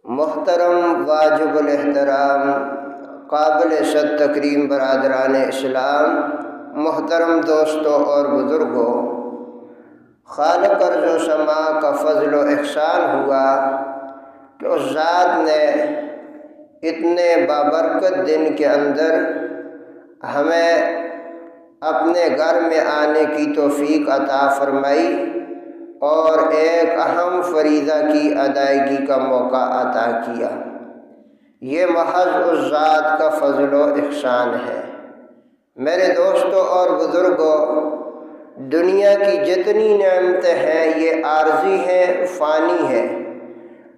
محترم واجب الاحترام قابل صد تکریم برادران اسلام، محترم دوستوں اور بزرگوں، خالق ارض و سما کا فضل و احسان ہوا کہ اس ذات نے اتنے بابرکت دن کے اندر ہمیں اپنے گھر میں آنے کی توفیق عطا فرمائی اور ایک اہم فریضہ کی ادائیگی کا موقع عطا کیا۔ یہ محض اس ذات کا فضل و احسان ہے۔ میرے دوستوں اور بزرگوں، دنیا کی جتنی نعمتیں ہیں یہ عارضی ہیں، فانی ہیں،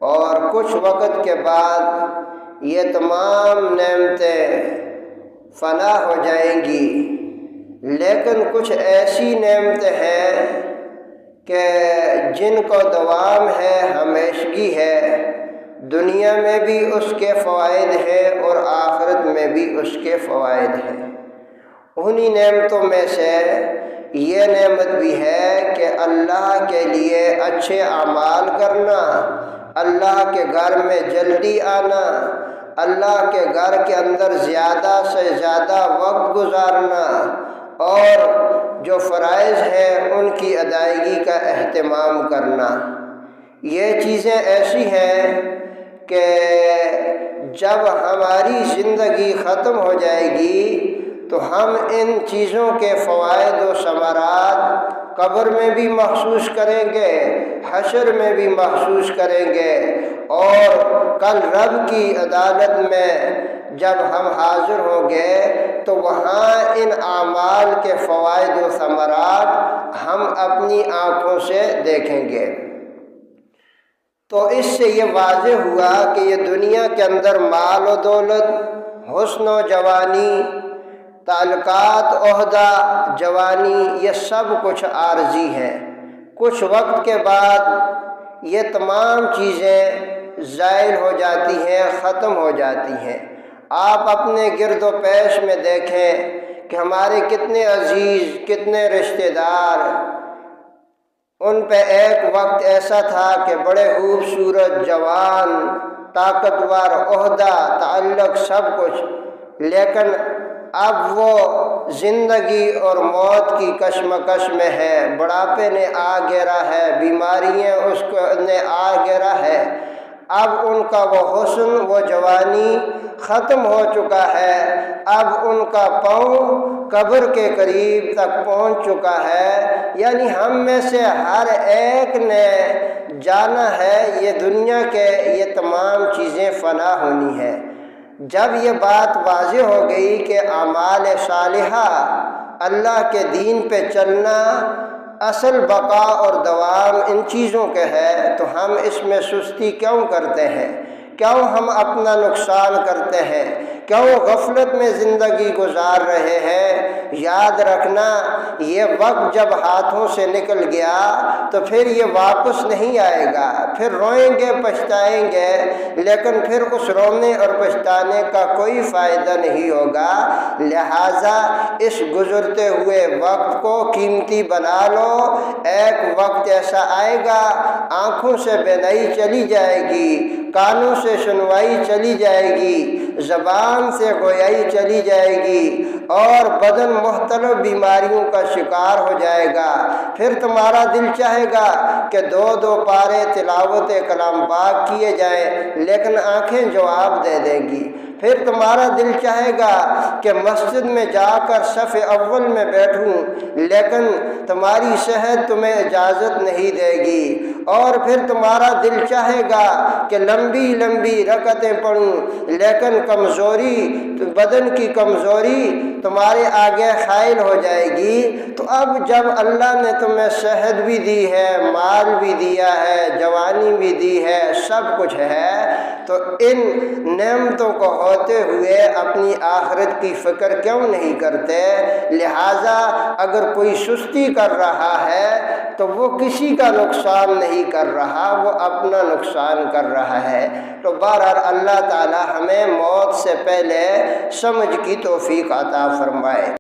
اور کچھ وقت کے بعد یہ تمام نعمتیں فنا ہو جائیں گی، لیکن کچھ ایسی نعمتیں ہیں کہ جن کو دوام ہے، ہمیشگی ہے، دنیا میں بھی اس کے فوائد ہیں اور آخرت میں بھی اس کے فوائد ہیں۔ انہی نعمتوں میں سے یہ نعمت بھی ہے کہ اللہ کے لیے اچھے اعمال کرنا، اللہ کے گھر میں جلدی آنا، اللہ کے گھر کے اندر زیادہ سے زیادہ وقت گزارنا، اور جو فرائض ہیں ان کی ادائیگی کا اہتمام کرنا۔ یہ چیزیں ایسی ہیں کہ جب ہماری زندگی ختم ہو جائے گی تو ہم ان چیزوں کے فوائد و ثمرات قبر میں بھی محسوس کریں گے، حشر میں بھی محسوس کریں گے، اور کل رب کی عدالت میں جب ہم حاضر ہوں گے تو وہاں ان اعمال کے فوائد و ثمرات ہم اپنی آنکھوں سے دیکھیں گے۔ تو اس سے یہ واضح ہوا کہ یہ دنیا کے اندر مال و دولت، حسن و جوانی، تعلقات، عہدہ، جوانی، یہ سب کچھ عارضی ہیں۔ کچھ وقت کے بعد یہ تمام چیزیں زائل ہو جاتی ہیں، ختم ہو جاتی ہیں۔ آپ اپنے گرد و پیش میں دیکھیں کہ ہمارے کتنے عزیز، کتنے رشتہ دار، ان پہ ایک وقت ایسا تھا کہ بڑے خوبصورت، جوان، طاقتور، عہدہ، تعلق، سب کچھ، لیکن اب وہ زندگی اور موت کی کشمکش میں ہے، بڑھاپے نے آ گھیرا ہے، بیماریاں اس کو نے آ گھیرا ہے۔ اب ان کا وہ حسن، وہ جوانی ختم ہو چکا ہے، اب ان کا پاؤں قبر کے قریب تک پہنچ چکا ہے۔ یعنی ہم میں سے ہر ایک نے جانا ہے یہ دنیا کے یہ تمام چیزیں فنا ہونی ہے۔ جب یہ بات واضح ہو گئی کہ اعمال صالحہ، اللہ کے دین پہ چلنا، اصل بقا اور دوام ان چیزوں کے ہے، تو ہم اس میں سستی کیوں کرتے ہیں؟ کیوں ہم اپنا نقصان کرتے ہیں؟ کیوں غفلت میں زندگی گزار رہے ہیں؟ یاد رکھنا، یہ وقت جب ہاتھوں سے نکل گیا تو پھر یہ واپس نہیں آئے گا۔ پھر روئیں گے، پچھتائیں گے، لیکن پھر اس رونے اور پچھتانے کا کوئی فائدہ نہیں ہوگا۔ لہٰذا اس گزرتے ہوئے وقت کو قیمتی بنا لو۔ ایک وقت ایسا آئے گا، آنکھوں سے بینائی چلی جائے گی، کانوں سے سنوائی چلی جائے گی، زبان سے گویائی چلی جائے گی، اور بدن مختلف بیماریوں کا شکار ہو جائے گا۔ پھر تمہارا دل چاہے گا کہ دو دو پارے تلاوت کلام پاک کیے جائیں، لیکن آنکھیں جواب دے دیں گی۔ پھر تمہارا دل چاہے گا کہ مسجد میں جا کر صف اول میں بیٹھوں، لیکن تمہاری صحت تمہیں اجازت نہیں دے گی۔ اور پھر تمہارا دل چاہے گا کہ لمبی لمبی رکعتیں پڑھوں، لیکن کمزوری، بدن کی کمزوری تمہارے آگے حائل ہو جائے گی۔ تو اب جب اللہ نے تمہیں صحت بھی دی ہے، مال بھی دیا ہے، جوانی بھی دی ہے، سب کچھ ہے، تو ان نعمتوں کو ہوتے ہوئے اپنی آخرت کی فکر کیوں نہیں کرتے؟ لہٰذا اگر کوئی سستی کر رہا ہے تو وہ کسی کا نقصان نہیں کر رہا، وہ اپنا نقصان کر رہا ہے۔ تو بہرحال اللہ تعالی ہمیں موت سے پہلے سمجھ کی توفیق عطا فرمائے۔